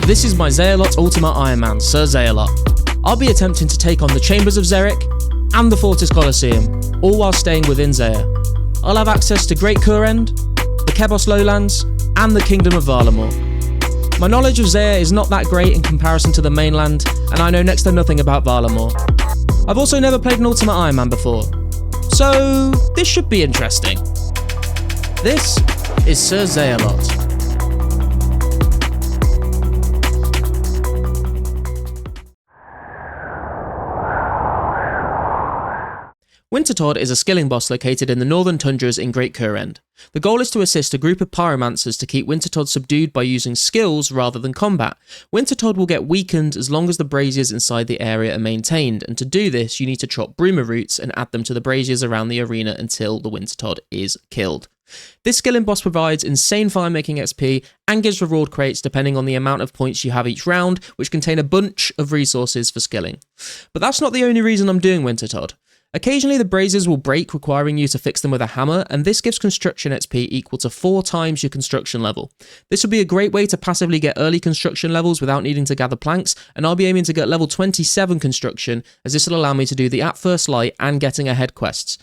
This is my Zeahlot Ultimate Iron Man, Sir Zeahlot. I'll be attempting to take on the Chambers of Xeric and the Fortis Colosseum, all while staying within Zeah. I'll have access to Great Kourend, the Kebos Lowlands, and the Kingdom of Varlamore. My knowledge of Zeah is not that great in comparison to the mainland, and I know next to nothing about Varlamore. I've also never played an Ultimate Iron Man before, so this should be interesting. This is Sir Zeahlot. Wintertodt is a skilling boss located in the northern tundras in Great Kourend. The goal is to assist a group of pyromancers to keep Wintertodt subdued by using skills rather than combat. Wintertodt will get weakened as long as the braziers inside the area are maintained, and to do this you need to chop bruma roots and add them to the braziers around the arena until the Wintertodt is killed. This skilling boss provides insane fire-making XP and gives reward crates depending on the amount of points you have each round, which contain a bunch of resources for skilling. But that's not the only reason I'm doing Wintertodt. Occasionally the braziers will break, requiring you to fix them with a hammer, and this gives construction XP equal to 4 times your construction level. This would be a great way to passively get early construction levels without needing to gather planks, and I'll be aiming to get level 27 construction, as this will allow me to do the At First Light and Getting Ahead quests.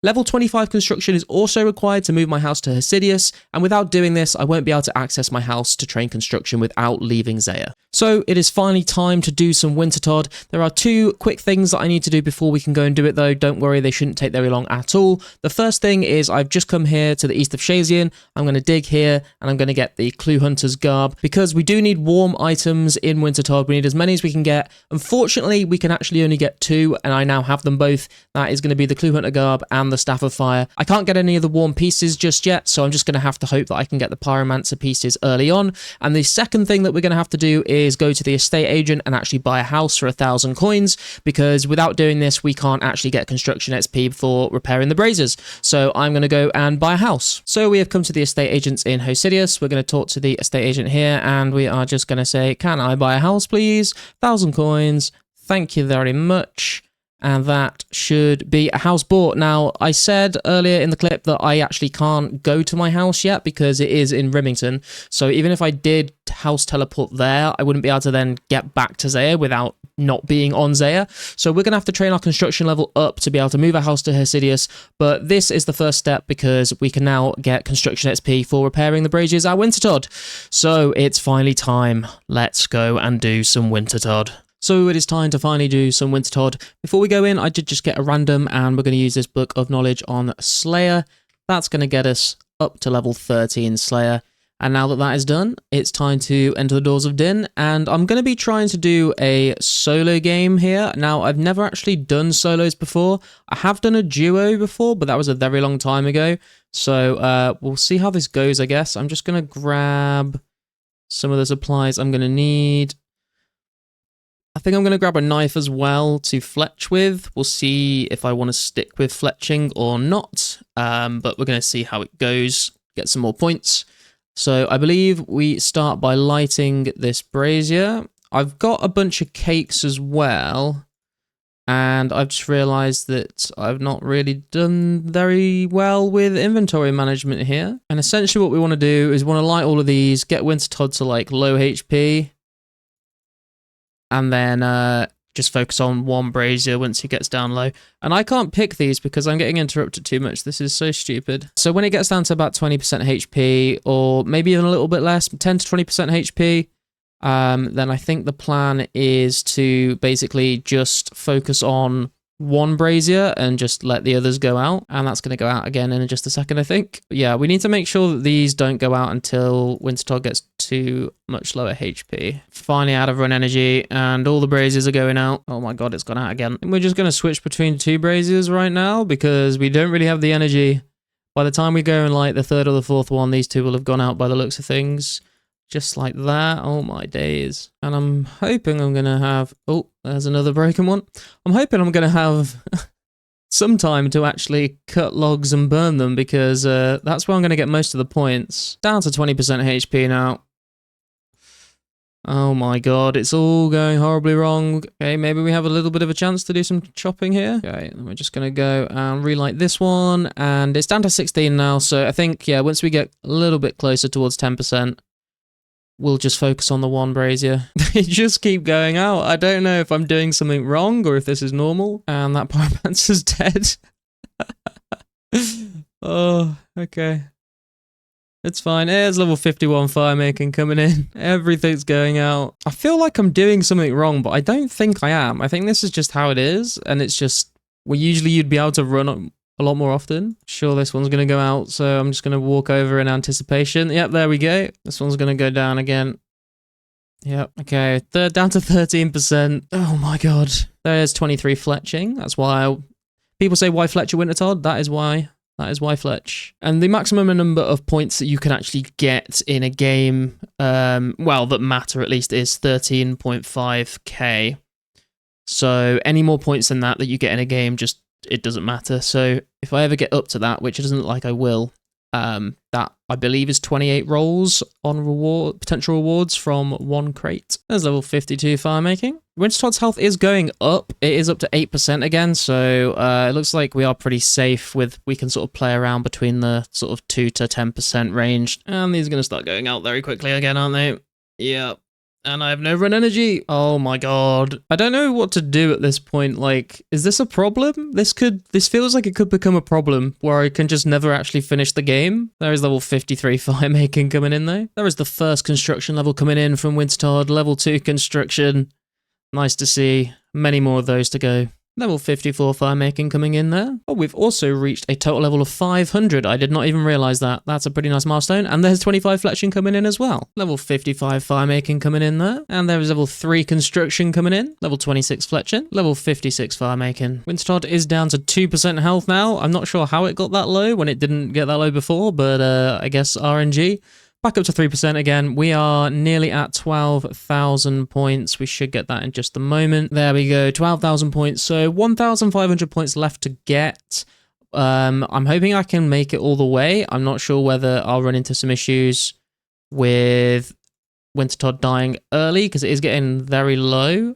Level 25 construction is also required to move my house to Hesidius, and without doing this, I won't be able to access my house to train construction without leaving Zeah. So it is finally time to do some Wintertodt. There are 2 quick things that I need to do before we can go and do it though. Don't worry, they shouldn't take very long at all. The first thing is I've just come here to the east of Shazian. I'm going to dig here and I'm going to get the Clue Hunter's Garb, because we do need warm items in Wintertodt. We need as many as we can get. Unfortunately, we can actually only get 2, and I now have them both. That is going to be the Clue Hunter Garb and the Staff of Fire. I can't get any of the warm pieces just yet, so I'm just going to have to hope that I can get the Pyromancer pieces early on. And the second thing that we're going to have to do is go to the estate agent and actually buy a house for 1,000 coins, because without doing this, we can't actually get construction XP for repairing the braziers. So I'm going to go and buy a house. So we have come to the estate agents in Hesidius. We're going to talk to the estate agent here, and we are just going to say, can I buy a house, please? 1,000 coins. Thank you very much. And that should be a house bought. Now, I said earlier in the clip that I actually can't go to my house yet because it is in Rimington. So even if I did house teleport there, I wouldn't be able to then get back to Zeah without not being on Zeah. So we're going to have to train our construction level up to be able to move our house to Hesidius. But this is the first step, because we can now get construction XP for repairing the braziers at Wintertodt. So it's finally time. Let's go and do some Wintertodt. So it is time to finally do some Wintertodt. Before we go in, I did just get a random, and we're going to use this book of knowledge on Slayer. That's going to get us up to level 13 Slayer. And now that that is done, it's time to enter the doors of Din, and I'm going to be trying to do a solo game here. Now, I've never actually done solos before. I have done a duo before, but that was a very long time ago. So we'll see how this goes, I guess. I'm just going to grab some of the supplies I'm going to need. I think I'm going to grab a knife as well to fletch with. We'll see if I want to stick with fletching or not, but we're going to see how it goes, get some more points. So I believe we start by lighting this brazier. I've got a bunch of cakes as well, and I've just realised that I've not really done very well with inventory management here. And essentially what we want to do is we want to light all of these, get Wintertodt to like low HP, and then just focus on one brazier once he gets down low. And I can't pick these because I'm getting interrupted too much. This is so stupid. So when it gets down to about 20% HP, or maybe even a little bit less, 10 to 20% HP, then I think the plan is to basically just focus on one brazier and just let the others go out. And that's going to go out again in just a second, I think. But yeah, we need to make sure that these don't go out until Wintertodt gets to much lower HP. Finally out of run energy, and all the braziers are going out. Oh my god, it's gone out again. And we're just going to switch between 2 braziers right now because we don't really have the energy. By the time we go and light the 3rd or the 4th one, these 2 will have gone out by the looks of things. Just like that. Oh my days. And I'm hoping I'm going to have... Oh, there's another broken one. I'm hoping I'm going to have some time to actually cut logs and burn them, because that's where I'm going to get most of the points. Down to 20% HP now. Oh my god, it's all going horribly wrong. Okay, maybe we have a little bit of a chance to do some chopping here. Okay, then we're just going to go and relight this one. And it's down to 16 now, so I think, yeah, once we get a little bit closer towards 10%, we'll just focus on the one brazier. They just keep going out. I don't know if I'm doing something wrong or if this is normal. And that pyromancer's dead. Oh, okay. It's fine. Here's level 51 fire making coming in. Everything's going out. I feel like I'm doing something wrong, but I don't think I am. I think this is just how it is. And it's just, well, usually you'd be able to run a lot more often. Sure, this one's going to go out. So I'm just going to walk over in anticipation. Yep, there we go. This one's going to go down again. Yep, okay. Down to 13%. Oh my God. There's 23 fletching. That's why people say, why fletch a Wintertodt? That is why. That is why fletch. And the maximum number of points that you can actually get in a game, well, that matter at least, is 13.5k. So any more points than that you get in a game, just, it doesn't matter. So if I ever get up to that, which it doesn't look like I will, that I believe is 28 rolls on potential rewards from one crate. There's level 52 fire making. Wintertodd's health is going up. It is up to 8% again, so it looks like we are pretty safe with, we can sort of play around between the sort of 2 to 10% range. And these are going to start going out very quickly again, aren't they? Yep. And I have no run energy. Oh my God. I don't know what to do at this point. Like, is this a problem? This feels like it could become a problem where I can just never actually finish the game. There is level 53 fire making coming in though. There is the first construction level coming in from Wintertodt. Level 2 construction. Nice to see. Many more of those to go. Level 54 fire making coming in there. Oh, we've also reached a total level of 500. I did not even realize that. That's a pretty nice milestone. And there's 25 fletching coming in as well. Level 55 fire making coming in there. And there is level 3 construction coming in. Level 26 fletching. Level 56 fire making. Wintertodt is down to 2% health now. I'm not sure how it got that low when it didn't get that low before, but I guess RNG. Back up to 3% again. We are nearly at 12,000 points. We should get that in just a moment. There we go, 12,000 points. So 1,500 points left to get. I'm hoping I can make it all the way. I'm not sure whether I'll run into some issues with Wintertodt dying early because it is getting very low.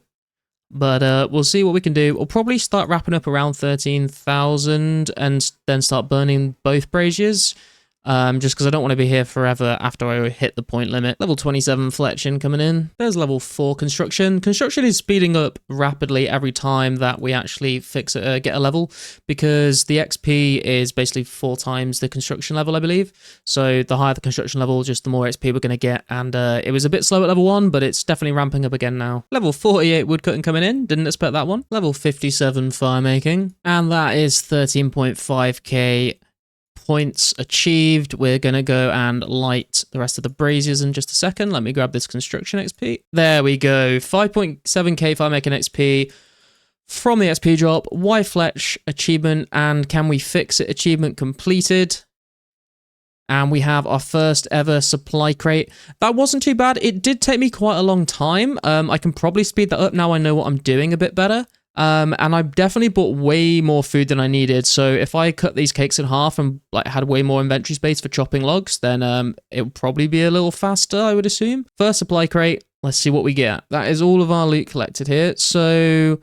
But we'll see what we can do. We'll probably start wrapping up around 13,000 and then start burning both braziers. Just because I don't want to be here forever after I hit the point limit. Level 27 fletching coming in. There's level 4 construction. Construction is speeding up rapidly every time that we actually get a level, because the XP is basically 4 times the construction level, I believe. So the higher the construction level, just the more XP we're going to get. And it was a bit slow at level 1, but it's definitely ramping up again now. Level 48 woodcutting coming in. Didn't expect that one. Level 57 fire making. And that is 13.5k points achieved. We're going to go and light the rest of the braziers in just a second. Let me grab this construction XP. There we go. 5.7k fire making XP from the XP drop. Why fletch achievement and can we fix it achievement completed. And we have our first ever supply crate. That wasn't too bad. It did take me quite a long time. I can probably speed that up now I know what I'm doing a bit better. And I definitely bought way more food than I needed. So if I cut these cakes in half and like had way more inventory space for chopping logs, then it would probably be a little faster, I would assume. First supply crate. Let's see what we get. That is all of our loot collected here. So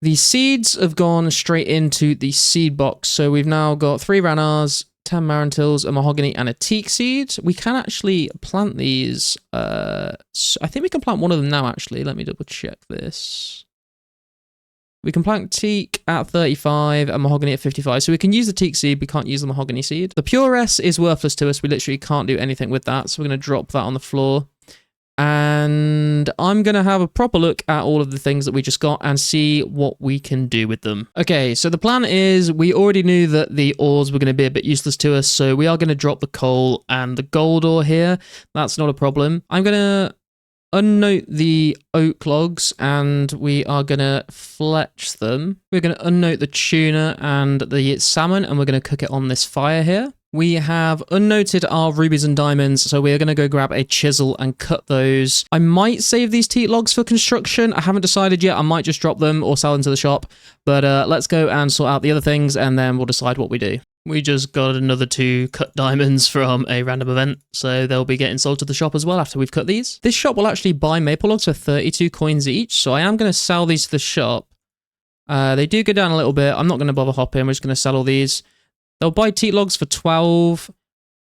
the seeds have gone straight into the seed box. So we've now got 3 Ranars, 10 Marantils, a mahogany, and a teak seed. We can actually plant these. I think we can plant one of them now, actually. Let me double check this. We can plant teak at 35 and mahogany at 55. So we can use the teak seed, we can't use the mahogany seed. The pure S is worthless to us. We literally can't do anything with that. So we're going to drop that on the floor. And I'm going to have a proper look at all of the things that we just got and see what we can do with them. Okay, so the plan is we already knew that the ores were going to be a bit useless to us. So we are going to drop the coal and the gold ore here. That's not a problem. I'm going to unnote the oak logs and we are going to fletch them. We're going to unnote the tuna and the salmon and we're going to cook it on this fire here. We have unnoted our rubies and diamonds, so we're going to go grab a chisel and cut those. I might save these teak logs for construction. I haven't decided yet. I might just drop them or sell them to the shop. But let's go and sort out the other things and then we'll decide what we do. We just got another 2 cut diamonds from a random event, so they'll be getting sold to the shop as well after we've cut these. This shop will actually buy maple logs for 32 coins each, so I am going to sell these to the shop. They do go down a little bit. I'm not going to bother hopping. We're just going to sell all these. They'll buy teak logs for 12.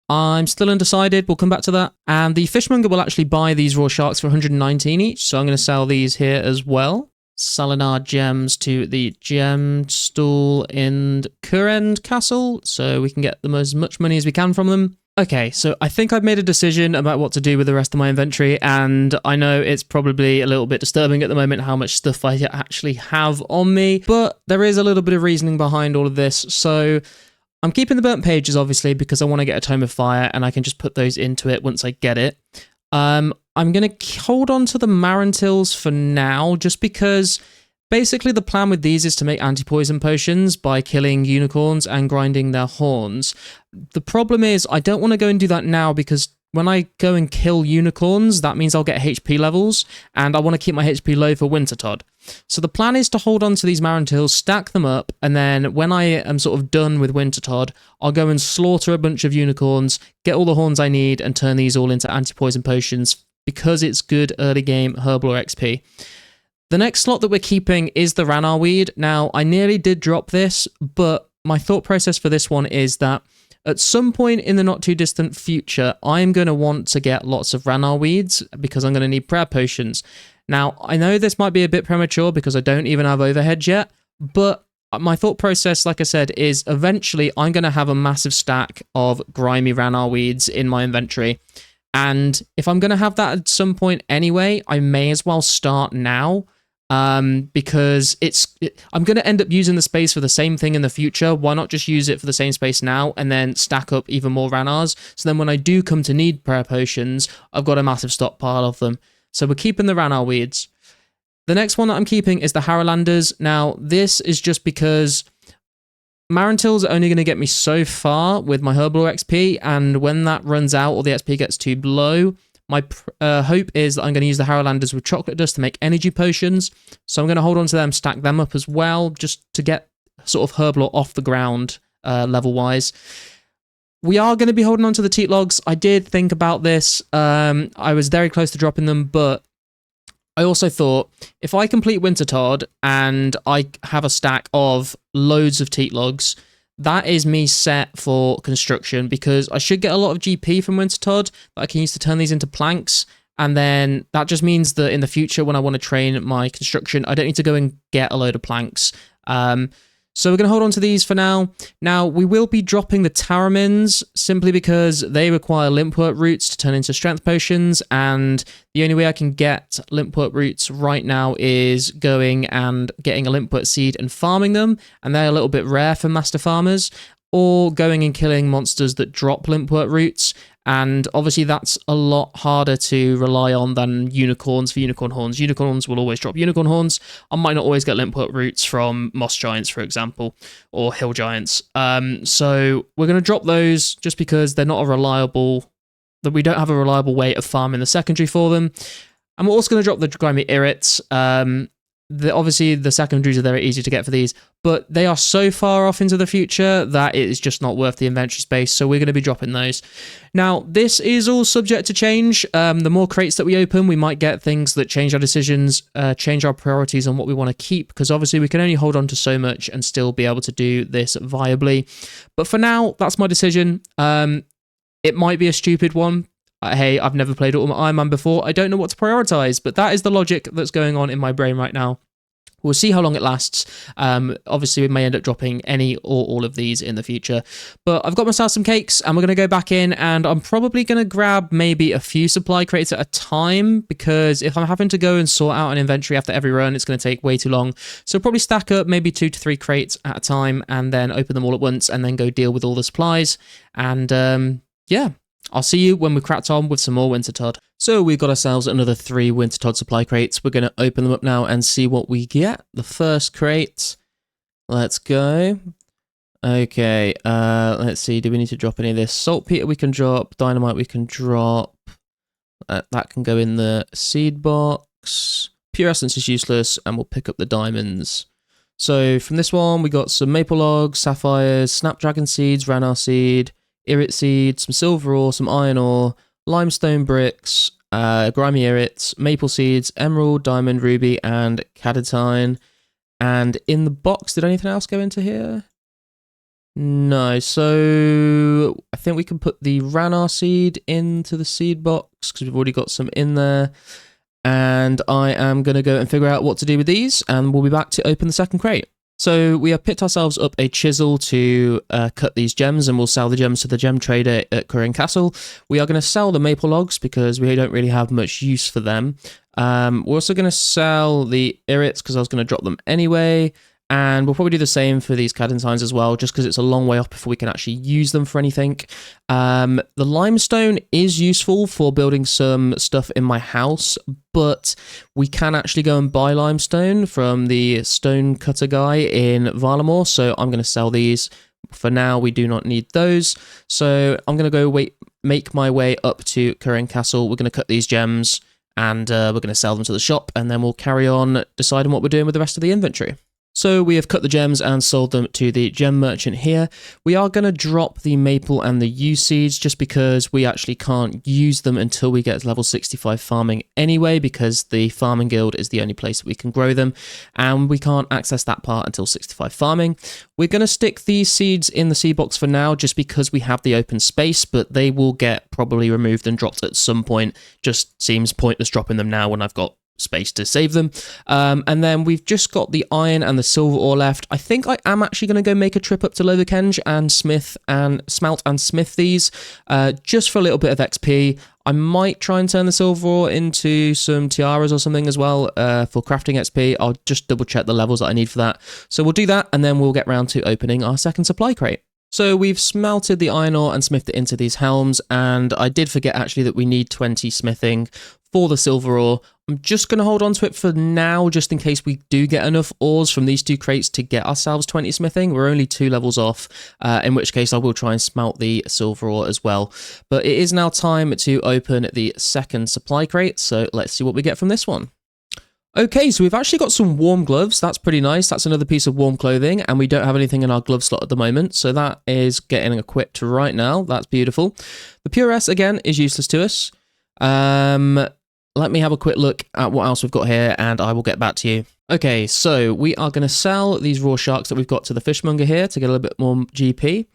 I'm still undecided. We'll come back to that. And the fishmonger will actually buy these raw sharks for 119 each. So I'm going to sell these here as well. Selling our gems to the gem stool in Kourend Castle. So we can get them as much money as we can from them. Okay, so I think I've made a decision about what to do with the rest of my inventory, and I know it's probably a little bit disturbing at the moment how much stuff I actually have on me, but there is a little bit of reasoning behind all of this. So I'm keeping the burnt pages, obviously, because I want to get a Tome of Fire, and I can just put those into it once I get it. I'm going to hold on to the Marantils for now, just because basically the plan with these is to make anti-poison potions by killing unicorns and grinding their horns. The problem is I don't want to go and do that now because when I go and kill unicorns, that means I'll get HP levels, and I want to keep my HP low for Wintertodt. So the plan is to hold on to these Marantils, stack them up, and then when I am sort of done with Wintertodt, I'll go and slaughter a bunch of unicorns, get all the horns I need, and turn these all into anti-poison potions because it's good early game Herblore XP. The next slot that we're keeping is the Ranarr weed. Now, I nearly did drop this, but my thought process for this one is that at some point in the not too distant future, I'm going to want to get lots of Ranarr weeds because I'm going to need prayer potions. Now, I know this might be a bit premature because I don't even have overhead yet, but my thought process, like I said, is eventually I'm going to have a massive stack of grimy Ranarr weeds in my inventory. And if I'm going to have that at some point anyway, I may as well start now. Because I'm going to end up using the space for the same thing in the future. Why not just use it for the same space now and then stack up even more Ranarrs? So then when I do come to need prayer potions, I've got a massive stockpile of them. So we're keeping the Ranarr weeds. The next one that I'm keeping is the Harrowlanders. Now, this is just because Marantils are only going to get me so far with my Herblore XP, and when that runs out or the XP gets too low, my hope is that I'm going to use the Harrowlanders with chocolate dust to make energy potions. So I'm going to hold on to them, stack them up as well, just to get sort of Herblore off the ground level-wise. We are going to be holding on to the teat logs. I did think about this. I was very close to dropping them, but I also thought if I complete Wintertodt and I have a stack of loads of teat logs, that is me set for construction because I should get a lot of GP from Wintertodt that I can use to turn these into planks. And then that just means that in the future, when I want to train my construction, I don't need to go and get a load of planks. So we're going to hold on to these for now. Now, we will be dropping the Taramins simply because they require limpwort roots to turn into strength potions, and the only way I can get limpwort roots right now is going and getting a limpwort seed and farming them, and they're a little bit rare for master farmers, or going and killing monsters that drop limpwort roots. And obviously that's a lot harder to rely on than unicorns for unicorn horns. Unicorns will always drop unicorn horns. I might not always get limpwort roots from moss giants, for example, or hill giants. So we're going to drop those just because they're not that we don't have a reliable way of farming the secondary for them. And we're also going to drop the grimy irrits. Obviously, the secondaries are very easy to get for these, but they are so far off into the future that it is just not worth the inventory space, so we're going to be dropping those. Now, this is all subject to change. The more crates that we open, we might get things that change our decisions, change our priorities on what we want to keep, because obviously we can only hold on to so much and still be able to do this viably. But for now, that's my decision. It might be a stupid one. Hey, I've never played Ultimate Iron Man before. I don't know what to prioritize, but that is the logic that's going on in my brain right now. We'll see how long it lasts. Obviously, we may end up dropping any or all of these in the future. But I've got myself some cakes, and we're going to go back in, and I'm probably going to grab maybe a few supply crates at a time, because if I'm having to go and sort out an inventory after every run, it's going to take way too long. So probably stack up maybe 2 to 3 crates at a time, and then open them all at once, and then go deal with all the supplies. And yeah. I'll see you when we cracked on with some more Wintertodt. So we've got ourselves another 3 Wintertodt supply crates. We're going to open them up now and see what we get. The first crate. Let's go. Okay, let's see. Do we need to drop any of this? Saltpeter we can drop. Dynamite we can drop. That can go in the seed box. Pure essence is useless, and we'll pick up the diamonds. So from this one, we got some maple logs, sapphires, snapdragon seeds, Ranarr seed, Irrit seed, some silver ore, some iron ore, limestone bricks, grimy irrits, maple seeds, emerald, diamond, ruby, and cadetine. And in the box, did anything else go into here? No, so I think we can put the Ranar seed into the seed box because we've already got some in there. And I am going to go and figure out what to do with these, and we'll be back to open the second crate. So we have picked ourselves up a chisel to cut these gems, and we'll sell the gems to the gem trader at Kourend Castle. We are going to sell the maple logs because we don't really have much use for them. We're also going to sell the irits because I was going to drop them anyway. And we'll probably do the same for these cadentines as well, just because it's a long way off before we can actually use them for anything. The limestone is useful for building some stuff in my house, but we can actually go and buy limestone from the stone cutter guy in Varlamore, so I'm going to sell these. For now, we do not need those, so I'm going to go make my way up to Kourend Castle. We're going to cut these gems, and we're going to sell them to the shop, and then we'll carry on deciding what we're doing with the rest of the inventory. So we have cut the gems and sold them to the gem merchant here. We are going to drop the maple and the yew seeds just because we actually can't use them until we get to level 65 farming anyway, because the farming guild is the only place that we can grow them, and we can't access that part until 65 farming. We're going to stick these seeds in the seed box for now just because we have the open space, but they will get probably removed and dropped at some point. Just seems pointless dropping them now when I've got space to save them. And then we've just got the iron and the silver ore left. I think I am actually going to go make a trip up to Loverkenge and smelt and smith these just for a little bit of XP. I might try and turn the silver ore into some tiaras or something as well for crafting XP. I'll just double check the levels that I need for that. So we'll do that, and then we'll get round to opening our second supply crate. So we've smelted the iron ore and smithed it into these helms, and I did forget actually that we need 20 smithing for the silver ore. I'm just going to hold on to it for now, just in case we do get enough ores from these two crates to get ourselves 20 smithing. We're only 2 levels off, in which case I will try and smelt the silver ore as well. But it is now time to open the second supply crate, so let's see what we get from this one. Okay, so we've actually got some warm gloves. That's pretty nice. That's another piece of warm clothing, and we don't have anything in our glove slot at the moment, so that is getting equipped right now. That's beautiful. The Pure S, again, is useless to us. Let me have a quick look at what else we've got here, and I will get back to you. Okay, so we are going to sell these raw sharks that we've got to the fishmonger here to get a little bit more GP.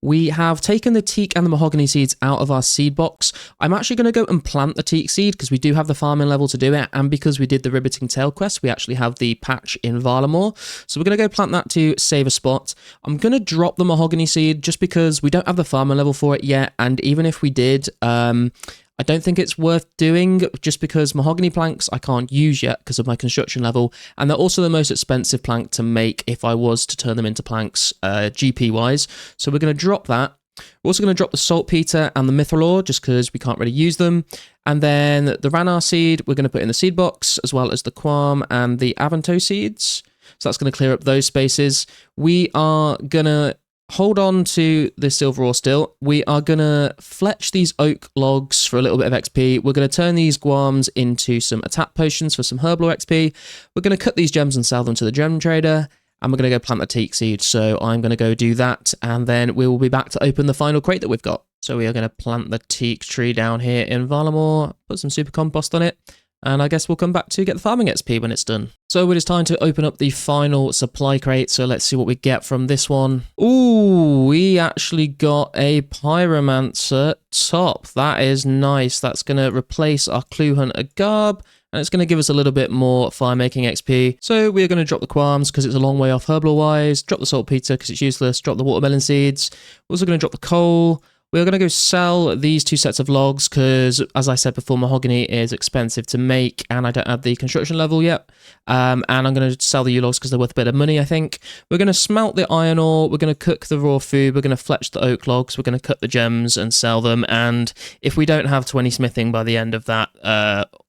We have taken the teak and the mahogany seeds out of our seed box. I'm actually going to go and plant the teak seed because we do have the farming level to do it, and because we did the Ribbiting Tail quest, we actually have the patch in Varlamore. So we're going to go plant that to save a spot. I'm going to drop the mahogany seed just because we don't have the farming level for it yet, and even if we did, I don't think it's worth doing just because mahogany planks I can't use yet because of my construction level, and they're also the most expensive plank to make if I was to turn them into planks GP wise. So we're going to drop that. We're also going to drop the saltpeter and the mithril ore just because we can't really use them. And then the Ranar seed we're going to put in the seed box, as well as the quam and the avanto seeds. So that's going to clear up those spaces. We are going to hold on to the silver ore still. We are going to fletch these oak logs for a little bit of XP. We're going to turn these guams into some attack potions for some herbal XP. We're going to cut these gems and sell them to the gem trader. And we're going to go plant the teak seed. So I'm going to go do that. And then we will be back to open the final crate that we've got. So we are going to plant the teak tree down here in Varlamore. Put some super compost on it. And I guess we'll come back to get the farming XP when it's done. So it is time to open up the final supply crate. So let's see what we get from this one. Ooh, we actually got a pyromancer top. That is nice. That's going to replace our clue hunter garb. And it's going to give us a little bit more fire making XP. So we're going to drop the qualms because it's a long way off herbal wise. Drop the saltpeter because it's useless. Drop the watermelon seeds. We're also going to drop the coal. We're going to go sell these 2 sets of logs because, as I said before, mahogany is expensive to make and I don't have the construction level yet. And I'm going to sell the yew logs because they're worth a bit of money, I think. We're going to smelt the iron ore. We're going to cook the raw food. We're going to fletch the oak logs. We're going to cut the gems and sell them. And if we don't have 20 smithing by the end of that,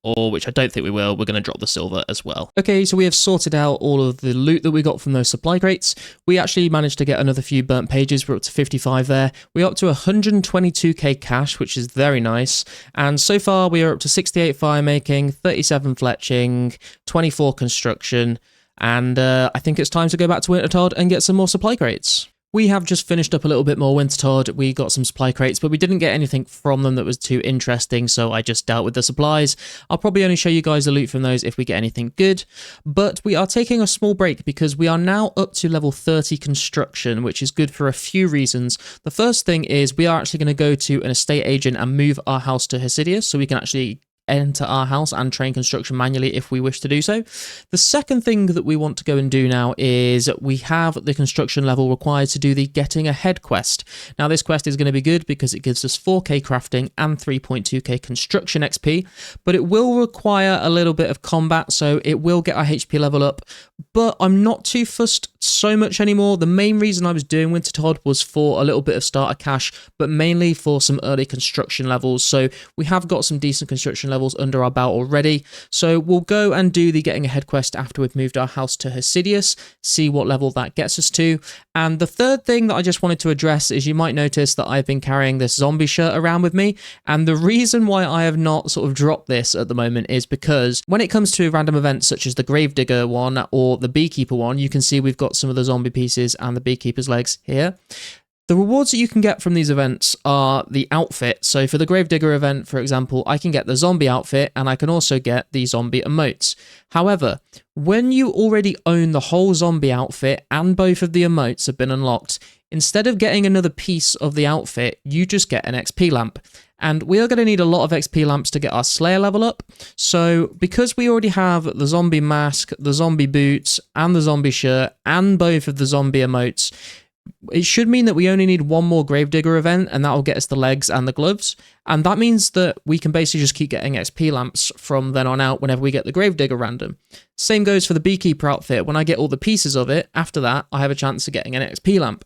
or which I don't think we will, we're going to drop the silver as well. Okay, so we have sorted out all of the loot that we got from those supply crates. We actually managed to get another few burnt pages. We're up to 55 there. We're up to 122k cash, which is very nice. And so far we are up to 68 fire making, 37 fletching, 24 construction. And I think it's time to go back to Wintertodt and get some more supply crates. We have just finished up a little bit more Wintertodt. We got some supply crates, but we didn't get anything from them that was too interesting, so I just dealt with the supplies. I'll probably only show you guys the loot from those if we get anything good. But we are taking a small break because we are now up to level 30 construction, which is good for a few reasons. The first thing is we are actually going to go to an estate agent and move our house to Hesidius, so we can actually enter our house and train construction manually if we wish to do so. The second thing that we want to go and do now is we have the construction level required to do the Getting Ahead quest. Now this quest is going to be good because it gives us 4k crafting and 3.2k construction XP, but it will require a little bit of combat, so it will get our HP level up, but I'm not too fussed so much anymore. The main reason I was doing Wintertodt was for a little bit of starter cash, but mainly for some early construction levels, so we have got some decent construction levels under our belt already, so we'll go and do the Getting Ahead quest after we've moved our house to Hesidius, see what level that gets us to. And the third thing that I just wanted to address is you might notice that I've been carrying this zombie shirt around with me, and the reason why I have not sort of dropped this at the moment is because when it comes to random events such as the Gravedigger one or the Beekeeper one, you can see we've got some of the zombie pieces and the Beekeeper's legs here. The rewards that you can get from these events are the outfit. So for the Gravedigger event, for example, I can get the zombie outfit and I can also get the zombie emotes. However, when you already own the whole zombie outfit and both of the emotes have been unlocked, instead of getting another piece of the outfit, you just get an XP lamp. And we are going to need a lot of XP lamps to get our Slayer level up. So because we already have the zombie mask, the zombie boots, and the zombie shirt, and both of the zombie emotes, it should mean that we only need one more Gravedigger event, and that will get us the legs and the gloves. And that means that we can basically just keep getting XP lamps from then on out whenever we get the Gravedigger random. Same goes for the Beekeeper outfit. When I get all the pieces of it, after that, I have a chance of getting an XP lamp.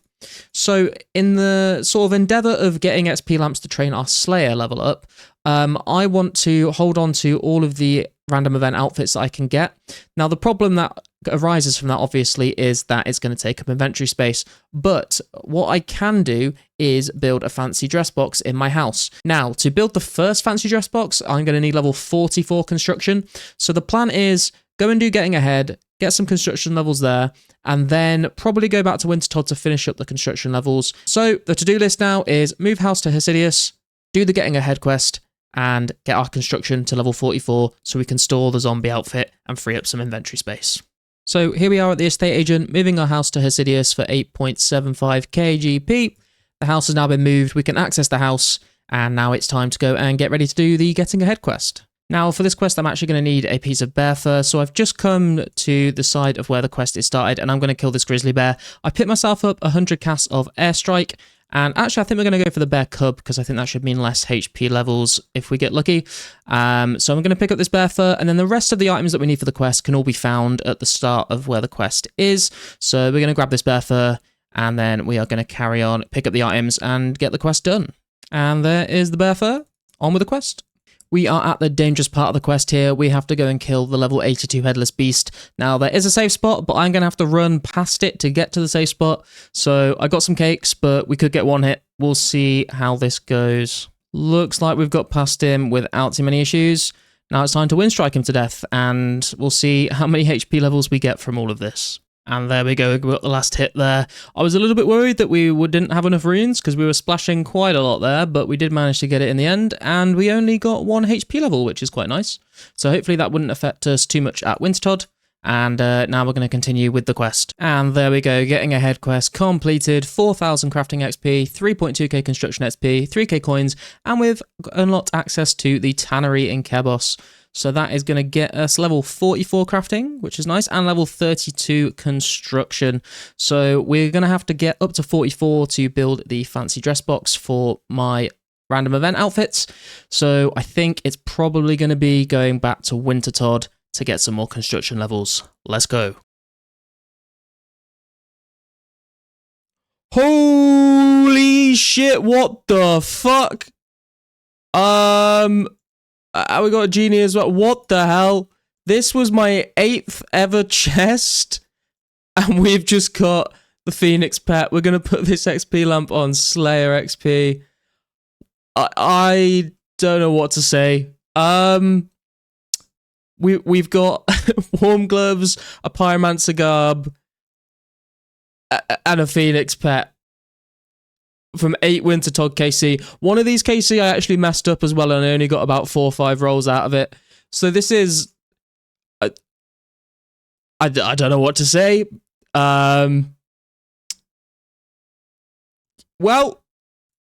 So in the sort of endeavour of getting XP lamps to train our Slayer level up, I want to hold on to all of the random event outfits that I can get. Now the problem that arises from that obviously is that it's going to take up inventory space, but what I can do is build a fancy dress box in my house. Now to build the first fancy dress box, I'm going to need level 44 construction. So the plan is go and do Getting Ahead, get some construction levels there, and then probably go back to Wintertodt to finish up the construction levels. So the to-do list now is move house to Hesidius, do the Getting Ahead quest, and get our construction to level 44 so we can store the zombie outfit and free up some inventory space. So here we are at the estate agent, moving our house to Hesidius for 8.75k GP. The house has now been moved, we can access the house, and now it's time to go and get ready to do the Getting Ahead quest. Now for this quest I'm actually going to need a piece of bear fur, so I've just come to the side of where the quest is started and I'm going to kill this grizzly bear. I picked myself up 100 casts of airstrike, and actually I think we're going to go for the bear cub because I think that should mean less HP levels if we get lucky. So I'm going to pick up this bear fur, and then the rest of the items that we need for the quest can all be found at the start of where the quest is. So we're going to grab this bear fur and then we are going to carry on, pick up the items and get the quest done. And there is the bear fur, on with the quest. We are at the dangerous part of the quest here. We have to go and kill the level 82 headless beast. Now, there is a safe spot, but I'm going to have to run past it to get to the safe spot. So I got some cakes, but we could get one hit. We'll see how this goes. Looks like we've got past him without too many issues. Now it's time to wind strike him to death, and we'll see how many HP levels we get from all of this. And there we go, we got the last hit there. I was a little bit worried that we didn't have enough runes because we were splashing quite a lot there, but we did manage to get it in the end, and we only got 1 HP level, which is quite nice. So hopefully that wouldn't affect us too much at Wintertodt. And now we're going to continue with the quest. And there we go, Getting Ahead quest completed, 4,000 crafting XP, 3.2k construction XP, 3k coins, and we've unlocked access to the tannery in Kebos. So that is going to get us level 44 crafting, which is nice, and level 32 construction. So we're going to have to get up to 44 to build the fancy dress box for my random event outfits. So I think it's probably going to be going back to Wintertodt to get some more construction levels. Let's go. Holy shit, what the fuck? We got a genie as well. What the hell? This was my 8th ever chest, and we've just got the Phoenix pet. We're going to put this XP lamp on Slayer XP. I don't know what to say. We've got warm gloves, a pyromancer garb, and a Phoenix pet. from 8 Wintertodt KC. One of these KC I actually messed up as well, and I only got about 4 or 5 rolls out of it. So this is... I don't know what to say. Well,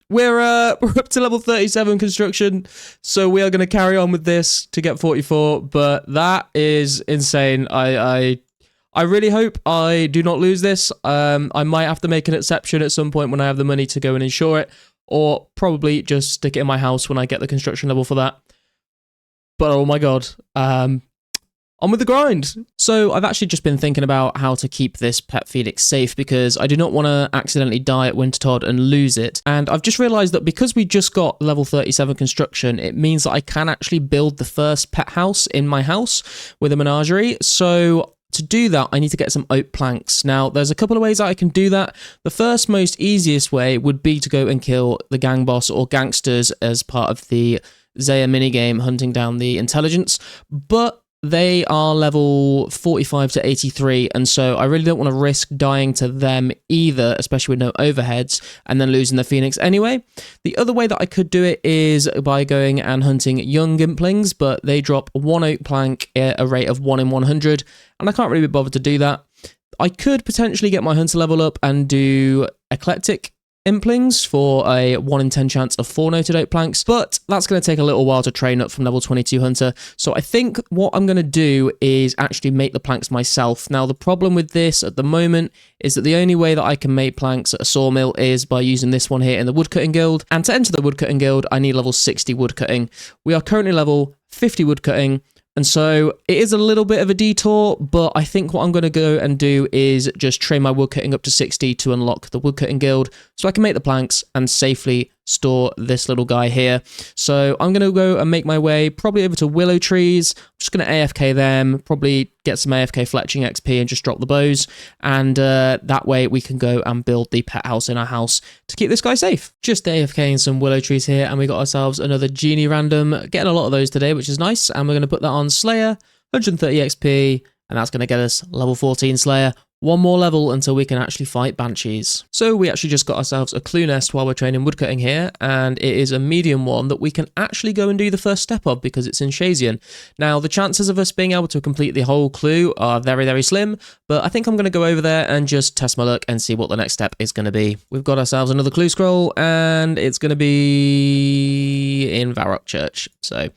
we're up to level 37 construction, so we are going to carry on with this to get 44, but that is insane. I really hope I do not lose this. I might have to make an exception at some point when I have the money to go and insure it, or probably just stick it in my house when I get the construction level for that. But oh my god, on with the grind. So I've actually just been thinking about how to keep this pet phoenix safe, because I do not want to accidentally die at Wintertodt and lose it. And I've just realized that because we just got level 37 construction, it means that I can actually build the first pet house in my house with a menagerie. So to do that, I need to get some oak planks. Now, there's a couple of ways that I can do that. The first, most easiest way would be to go and kill the gang boss or gangsters as part of the Zeah minigame, hunting down the intelligence. But they are level 45 to 83, and so I really don't want to risk dying to them either, especially with no overheads, and then losing the phoenix anyway. The other way that I could do it is by going and hunting young implings, but they drop 1 oak plank at a rate of 1 in 100, and I can't really be bothered to do that. I could potentially get my hunter level up and do eclectic implings for a 1 in 10 chance of 4 noted oak planks, but that's going to take a little while to train up from level 22 hunter. So I think what I'm going to do is actually make the planks myself. Now, the problem with this at the moment is that the only way that I can make planks at a sawmill is by using this one here in the woodcutting guild, and to enter the woodcutting guild I need level 60 woodcutting. We are currently level 50 woodcutting, and so it is a little bit of a detour, but I think what I'm going to go and do is just train my woodcutting up to 60 to unlock the woodcutting guild, so I can make the planks and safely store this little guy here. So I'm going to go and make my way probably over to willow trees. I'm just going to AFK them, probably get some AFK fletching XP and just drop the bows. And that way we can go and build the pet house in our house to keep this guy safe. Just AFKing some willow trees here, and we got ourselves another genie random. Getting a lot of those today, which is nice. And we're going to put that on Slayer, 130 XP, and that's going to get us level 14 Slayer. 1 more level until we can actually fight banshees. So we actually just got ourselves a clue nest while we're training woodcutting here, and it is a medium one that we can actually go and do the first step of because it's in Shazian. Now, the chances of us being able to complete the whole clue are very, very slim, but I think I'm going to go over there and just test my luck and see what the next step is going to be. We've got ourselves another clue scroll, and it's going to be in Varrock Church. So,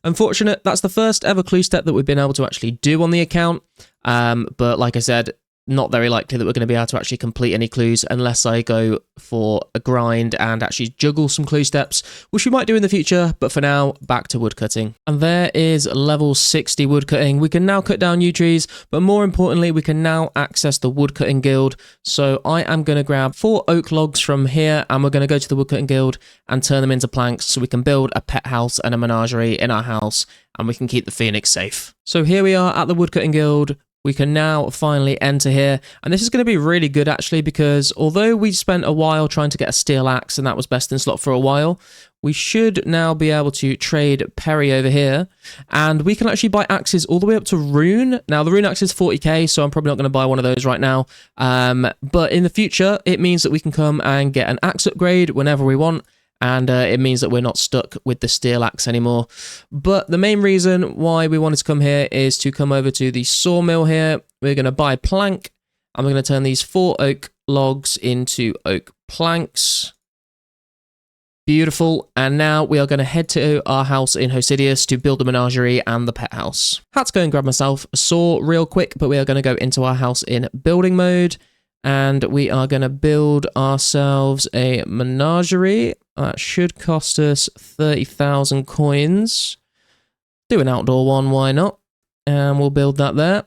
unfortunate, that's the first ever clue step that we've been able to actually do on the account, but like I said, not very likely that we're going to be able to actually complete any clues unless I go for a grind and actually juggle some clue steps, which we might do in the future, but for now, back to woodcutting. And there is level 60 woodcutting. We can now cut down yew trees, but more importantly, we can now access the woodcutting guild. So I am going to grab 4 oak logs from here, and we're going to go to the woodcutting guild and turn them into planks so we can build a pet house and a menagerie in our house, and we can keep the phoenix safe. So here we are at the woodcutting guild. We can now finally enter here, and this is going to be really good actually, because although we spent a while trying to get a steel axe and that was best in slot for a while, we should now be able to trade Perry over here, and we can actually buy axes all the way up to rune. Now the rune axe is 40k, so I'm probably not going to buy one of those right now, but in the future it means that we can come and get an axe upgrade whenever we want. And it means that we're not stuck with the steel axe anymore. But the main reason why we wanted to come here is to come over to the sawmill here. We're going to buy plank, and we're going to turn these 4 oak logs into oak planks. Beautiful. And now we are going to head to our house in Hosidius to build the menagerie and the pet house. Had to go and grab myself a saw real quick, but we are going to go into our house in building mode. And we are going to build ourselves a menagerie. That should cost us 30,000 coins. Do an outdoor one, why not? And we'll build that there.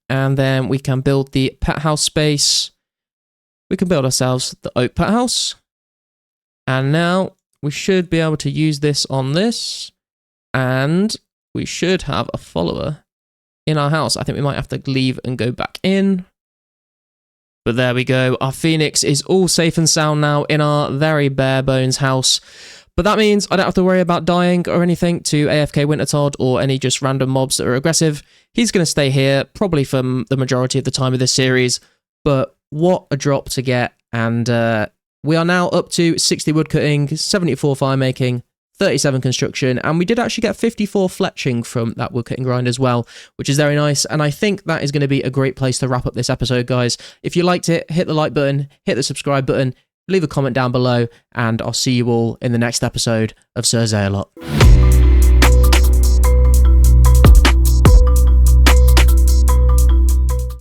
And then we can build the pet house space. We can build ourselves the oak pet house. And now we should be able to use this on this. And we should have a follower in our house. I think we might have to leave and go back in. But there we go, our phoenix is all safe and sound now in our very bare bones house. But that means I don't have to worry about dying or anything to AFK Wintertodt or any just random mobs that are aggressive. He's going to stay here, probably for the majority of the time of this series. But what a drop to get, and We are now up to 60 woodcutting, 74 fire making, 37 construction, and we did actually get 54 fletching from that woodcutting grind as well, which is very nice, and I think that is going to be a great place to wrap up this episode, guys. If you liked it, hit the like button, hit the subscribe button, leave a comment down below, and I'll see you all in the next episode of Sir Zeahlot.